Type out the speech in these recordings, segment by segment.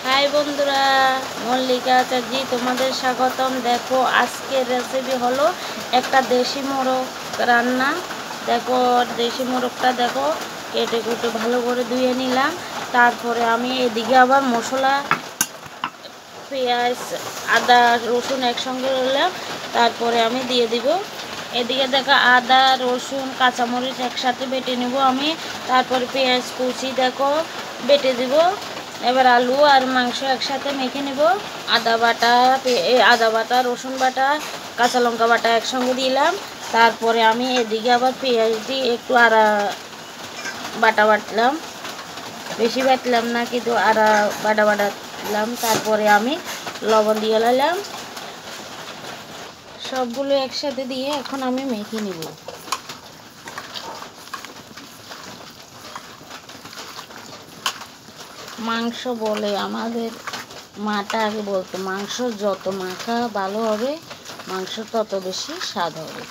High বন্ধুরা, মল্লিকা আচার্যি তোমাদের স্বাগতম। দেখো আজকের রেসিপি হলো একটা দেশি মোরগ রান্না। দেখো দেশি মোরগটা দেখো কেটে কুটে ভালো করে ধুয়ে নিলাম। তারপরে আমি এদিকে আবার মশলা পেঁয়াজ আদা রসুন একসঙ্গে নিলাম। তারপরে আমি দিয়ে দিব এদিকে দেখো আদা রসুন কাঁচামরিচ একসাথে বেটে নেব আমি। তারপরে পেঁয়াজ কুচি দেখো বেটে দিব। এবার আলু আর মাংস একসাথে মেখে নেব। আদা বাটা রসুন বাটা কাঁচা লঙ্কা বাটা একসঙ্গে দিলাম। তারপরে আমি এদিকে আবার পেঁয়াজ দিয়ে একটু আদা বাটা বাটলাম, বেশি বাটলাম না কিন্তু আদা বাটা বাটালাম। তারপরে আমি লবণ দিয়ে নিলাম, সবগুলো একসাথে দিয়ে এখন আমি মেখে নিব। মাংস বলে আমাদের মাটা আগে বলতো, মাংস যত মাখা ভালো হবে মাংস তত বেশি স্বাদ হবে।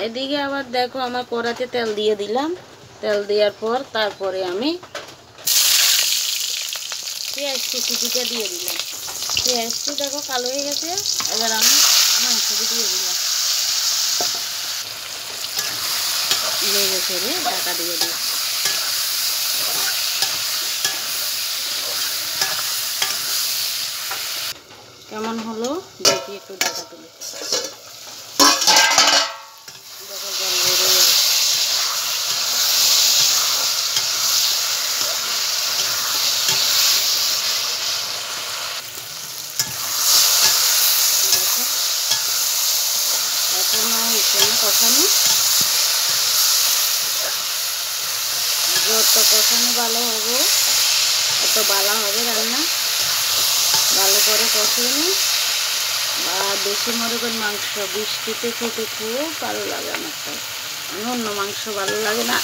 এদিকে আবার দেখো আমার কড়াতে তেল দিয়ে দিলাম। তেল দেওয়ার পর তারপরে আমি পেঁয়াজ কুচিটা দিয়ে দিলাম। পেঁয়াজটি দেখো কালো হয়ে গেছে। এবার আমি মাংসটি দিয়ে দিলাম, লেগে ফেলে ঢাকা দিয়ে দিই। কেমন হলো দেখি, একটু ঢাকা তুলে দেখো জল বেরিয়ে গেছে। এখনো এখানে কষানো, যত কষানো ভালো হবে এত ভালো হবে রান্না। ভালো করে কষিয়ে নিই। বা দেশি মোরগের মাংস বৃষ্টিতে খেতে খুব ভালো লাগে আমার। তো অন্য মাংস ভালো লাগে না,